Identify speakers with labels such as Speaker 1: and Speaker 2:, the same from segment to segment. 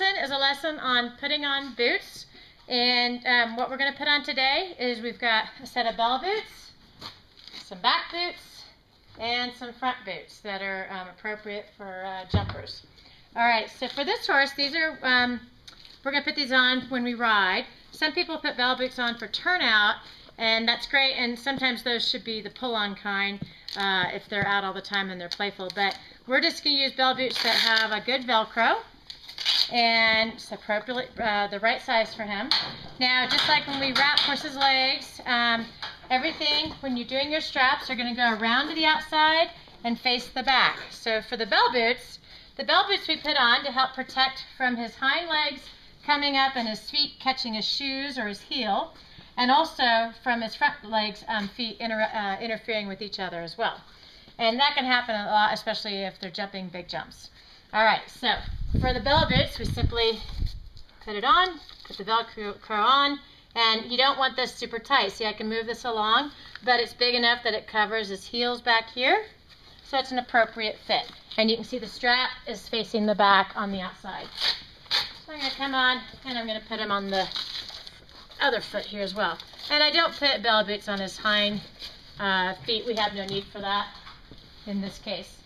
Speaker 1: lesson is a lesson on putting on boots. And what we're going to put on today is we've got a set of bell boots, some back boots, and some front boots that are appropriate for jumpers. All right, so for this horse, these are, we're going to put these on when we ride. Some people put bell boots on for turnout, and that's great, and sometimes those should be the pull-on kind if they're out all the time and they're playful. But we're just going to use bell boots that have a good Velcro, and it's appropriately the right size for him. Now, just like when we wrap horses' legs, everything, when you're doing your straps, are going to go around to the outside and face the back. So for the bell boots we put on to help protect from his hind legs coming up and his feet catching his shoes or his heel, and also from his front legs, feet interfering with each other as well. And that can happen a lot, especially if they're jumping big jumps. All right, so for the bell boots, we simply put it on, put the Velcro on, and you don't want this super tight. See, I can move this along, but it's big enough that it covers his heels back here, so it's an appropriate fit. And you can see the strap is facing the back on the outside. So I'm going to come on, and I'm going to put him on the other foot here as well. And I don't put bell boots on his hind feet. We have no need for that in this case.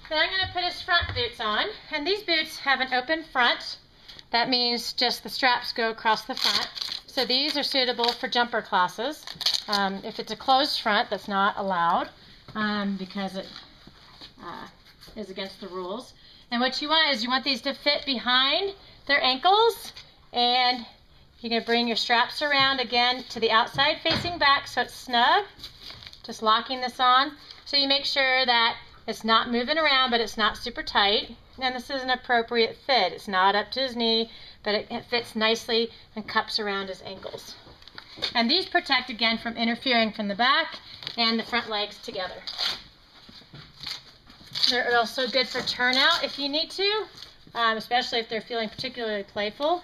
Speaker 1: Then I'm going to put his front boots on, and these boots have an open front. That means just the straps go across the front. So these are suitable for jumper classes. If it's a closed front, that's not allowed because it is against the rules. And what you want is you want these to fit behind their ankles, and you're going to bring your straps around again to the outside facing back so it's snug. Just locking this on so you make sure that it's not moving around, but it's not super tight. And this is an appropriate fit. It's not up to his knee, but it fits nicely and cups around his ankles. And these protect again from interfering from the back and the front legs together. They're also good for turnout if you need to, especially if they're feeling particularly playful.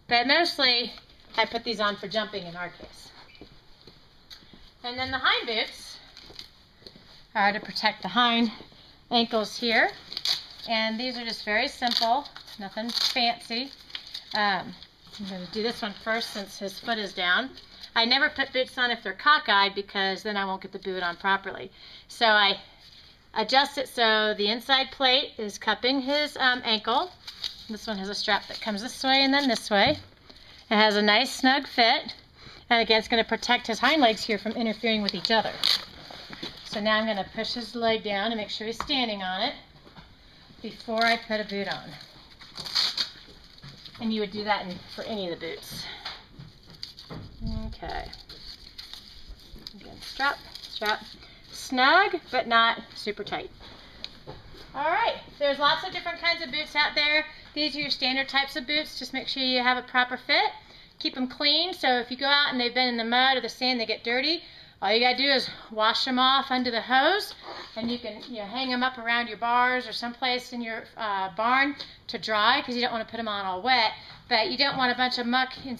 Speaker 1: But mostly I put these on for jumping in our case. And then the hind boots are to protect the hind ankles here. And these are just very simple, nothing fancy. I'm going to do this one first since his foot is down. I never put boots on if they're cockeyed because then I won't get the boot on properly. So I adjust it so the inside plate is cupping his ankle. This one has a strap that comes this way and then this way. It has a nice snug fit. And again, it's going to protect his hind legs here from interfering with each other. So now I'm going to push his leg down and make sure he's standing on it before I put a boot on. And you would do that for any of the boots. Okay. Again, strap. Snug, but not super tight. All right, there's lots of different kinds of boots out there. These are your standard types of boots. Just make sure you have a proper fit. Keep them clean, so if you go out and they've been in the mud or the sand, they get dirty. All you gotta do is wash them off under the hose, and you can hang them up around your bars or someplace in your barn to dry, because you don't want to put them on all wet. But you don't want a bunch of muck and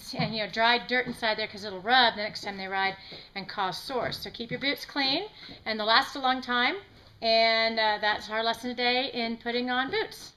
Speaker 1: dry dirt inside there, because it'll rub the next time they ride and cause sores. So keep your boots clean, and they'll last a long time. And that's our lesson today in putting on boots.